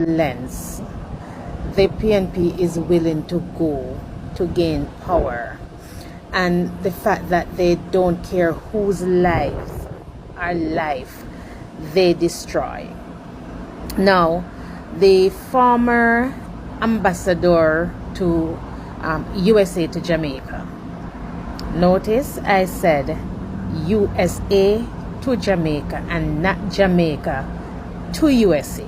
lengths the PNP is willing to go to gain power, and the fact that they don't care whose lives or life they destroy. Now, the former ambassador to USA to Jamaica. Notice I said USA to Jamaica and not Jamaica to USA,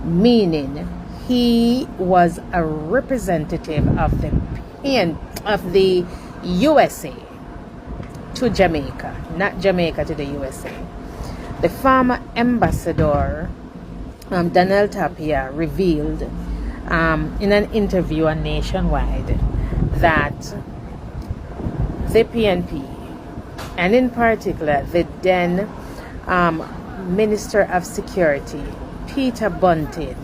meaning he was a representative of the USA to Jamaica, not Jamaica to the USA. The former ambassador Daniel Tapia revealed in an interview on Nationwide that the PNP, and in particular the then Minister of Security, Peter Bunting,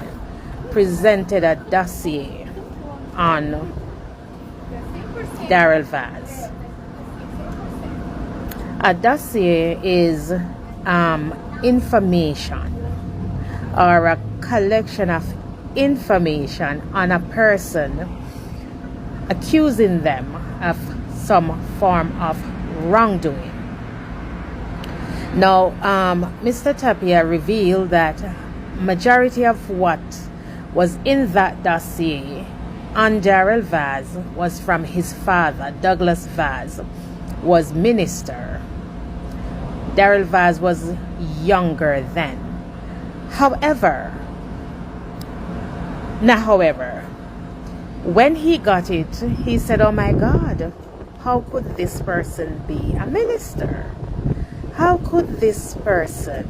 presented a dossier on Darrell Vaz. A dossier is information or a collection of information on a person, accusing them of some form of wrongdoing. Now, Mr. Tapia revealed that majority of what was in that dossier on Darrell Vaz was from his father. Douglas Vaz was minister. Darrell Vaz was younger then. However, when he got it, he said, "Oh my God, how could this person be a minister? How could this person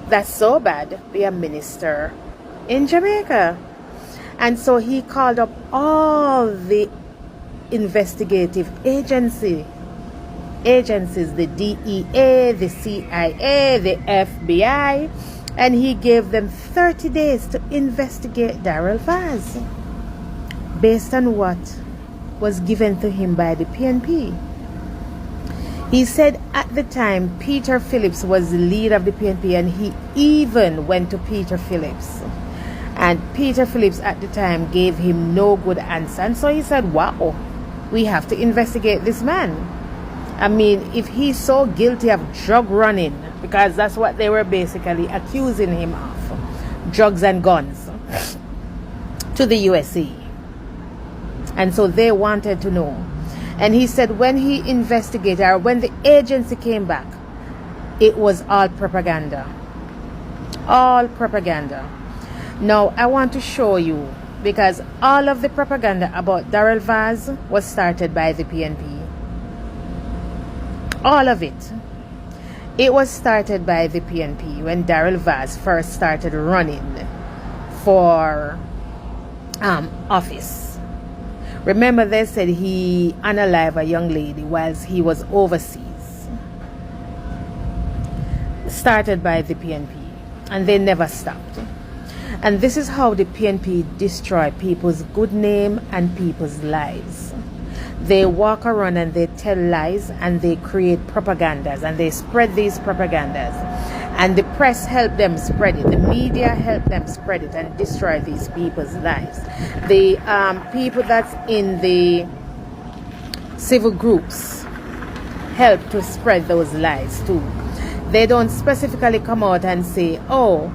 that's so bad be a minister in Jamaica?" And so he called up all the investigative agencies, the DEA, the CIA, the FBI, and he gave them 30 days to investigate Darrell Vaz based on what was given to him by the PNP. He said at the time Peter Phillips was the lead of the PNP, and he even went to Peter Phillips. And Peter Phillips at the time gave him no good answer. And so he said, wow, we have to investigate this man. I mean, if he's so guilty of drug running, because that's what they were basically accusing him of, drugs and guns, to the USA. And so they wanted to know. And he said when he investigated, or when the agency came back, it was all propaganda. All propaganda. Now, I want to show you, because all of the propaganda about Darrell Vaz was started by the PNP. All of it. It was started by the PNP when Darrell Vaz first started running for office. Remember, they said he unalived a young lady whilst he was overseas. Started by the PNP, and they never stopped. And this is how the PNP destroy people's good name and people's lives. They walk around and they tell lies, and they create propagandas, and they spread these propagandas. And the press help them spread it. The media help them spread it and destroy these people's lives. The people that's in the civil groups help to spread those lies too. They don't specifically come out and say, oh,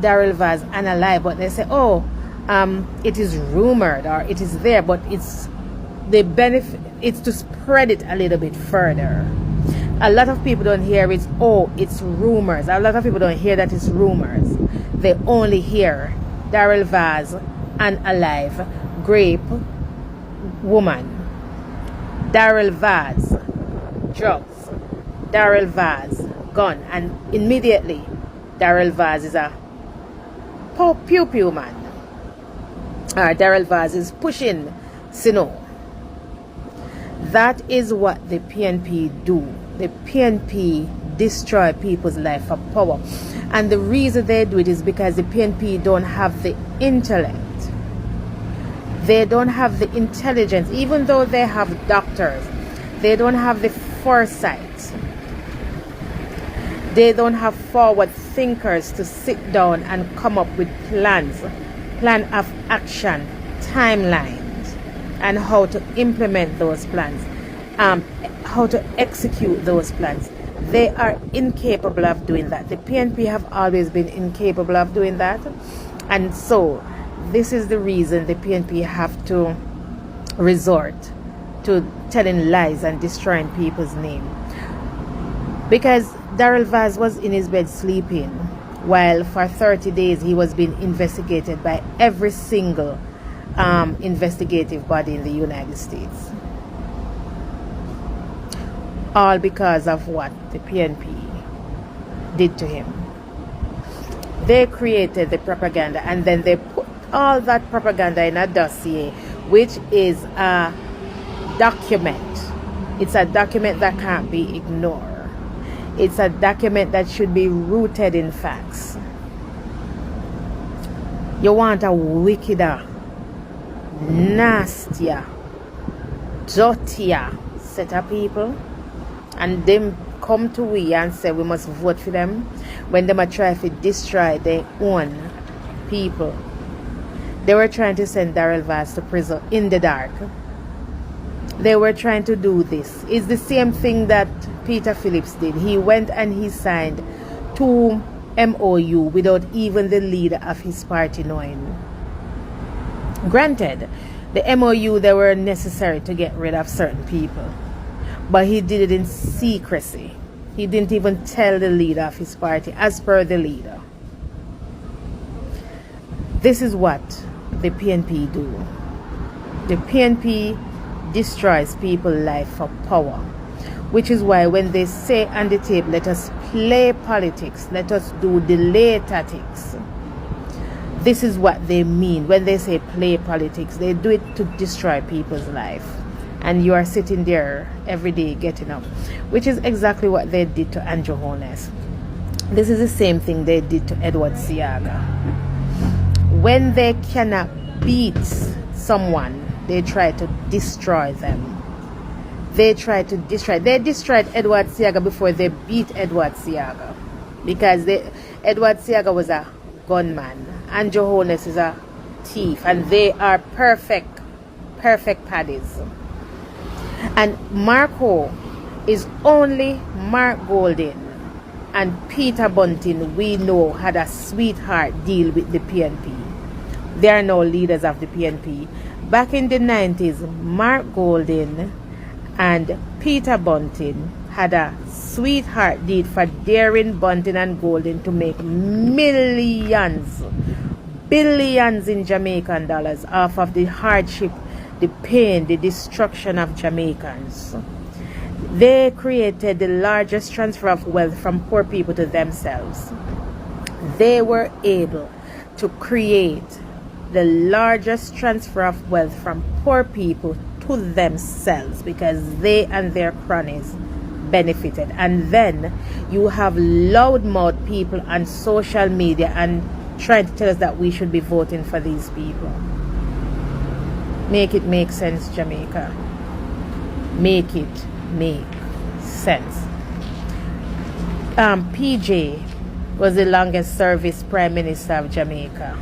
Darrell Vaz unalive, but they say, oh, it is rumored, or it is there, but it's the benefit, it's to spread it a little bit further. A lot of people don't hear it, oh, it's rumors. A lot of people don't hear that it's rumors. They only hear Darrell Vaz unalive, grape, woman, Darrell Vaz, drugs, Darrell Vaz, gun, and immediately Darrell Vaz is a pew pew man. Darrell Vaz is pushing Sino. That is what the PNP do. The PNP destroy people's life for power. And the reason they do it is because the PNP don't have the intellect. They don't have the intelligence. Even though they have doctors, they don't have the foresight. They don't have forward thinkers to sit down and come up with plan of action, timelines, and how to implement those plans, how to execute those plans. They are incapable of doing that. The PNP have always been incapable of doing that. And so this is the reason the PNP have to resort to telling lies and destroying people's name. Because Daryl Vaz was in his bed sleeping while for 30 days he was being investigated by every single investigative body in the United States. All because of what the PNP did to him. They created the propaganda and then they put all that propaganda in a dossier, which is a document. It's a document that can't be ignored. It's a document that should be rooted in facts. You want a wickeder, nastier, dirtier set of people, and them come to we and say we must vote for them when them are trying to destroy their own people. They were trying to send Daryl Vaz to prison in the dark. They were trying to do this. It's the same thing that Peter Phillips did. He went and he signed 2 MOU without even the leader of his party knowing. Granted, the MOU, they were necessary to get rid of certain people, but he did it in secrecy. He didn't even tell the leader of his party, as per the leader. This is what the PNP do. The PNP destroys people's life for power, which is why when they say on the tape, let us play politics, let us do delay tactics, this is what they mean. When they say play politics, they do it to destroy people's life. And you are sitting there every day getting up, which is exactly what they did to Andrew Holness. This is the same thing they did to Edward Seaga. When they cannot beat someone, they try to destroy them. They destroyed Edward Seaga before they beat Edward Seaga, because Edward Seaga was a gunman. Andrew Holness is a thief, and they are perfect paddies. And Marco is only Mark Golding and Peter Bunting, we know, had a sweetheart deal with the PNP. They are now leaders of the PNP. Back in the 90s, Mark Golding and Peter Bunting had a sweetheart deal for daring Bunting and Golding to make millions, billions in Jamaican dollars off of the hardship, the pain, the destruction of Jamaicans. They created the largest transfer of wealth from poor people to themselves. They were able to create the largest transfer of wealth from poor people to themselves because they and their cronies benefited. And then you have loudmouth people on social media and trying to tell us that we should be voting for these people. Make it make sense, Jamaica. Make it make sense. PJ was the longest service Prime Minister of Jamaica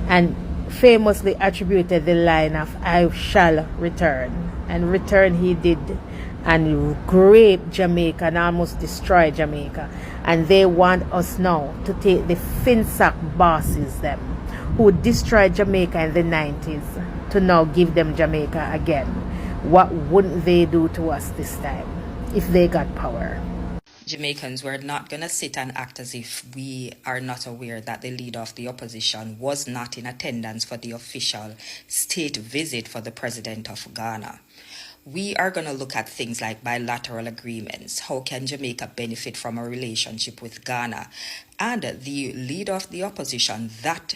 and famously attributed the line of "I shall return," and return he did, and rape Jamaica and almost destroy Jamaica. And they want us now to take the Finsack bosses, them who destroyed Jamaica in the 90s, to now give them Jamaica again. What wouldn't they do to us this time if they got power? Jamaicans, we're not going to sit and act as if we are not aware that the leader of the opposition was not in attendance for the official state visit for the president of Ghana. We are going to look at things like bilateral agreements. How can Jamaica benefit from a relationship with Ghana? And the leader of the opposition, that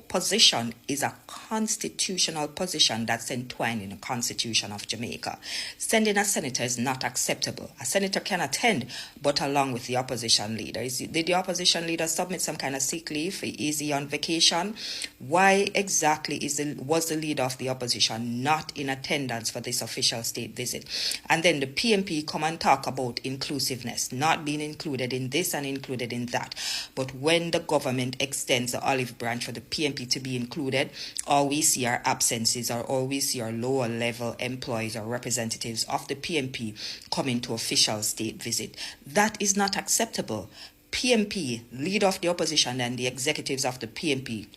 position is a constitutional position that's entwined in the Constitution of Jamaica. Sending a senator is not acceptable. A senator can attend, but along with the opposition leader. Did the opposition leader submit some kind of sick leave? Is he on vacation? Why exactly was the leader of the opposition not in attendance for this official state visit? And then the PMP come and talk about inclusiveness, not being included in this and included in that. But when the government extends the olive branch for the PMP to be included, all we see are absences, or all we see are lower level employees or representatives of the PMP coming to official state visit. That is not acceptable. PMP, leader of the opposition, and the executives of the PMP,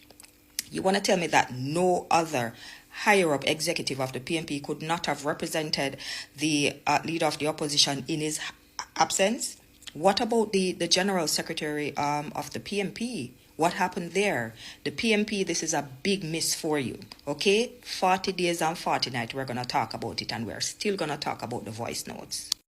you want to tell me that no other higher up executive of the PMP could not have represented the leader of the opposition in his absence? What about the general secretary of the PMP? What happened there? The PMP, this is a big miss for you, okay? 40 days and 40 nights, we're going to talk about it, and we're still going to talk about the voice notes.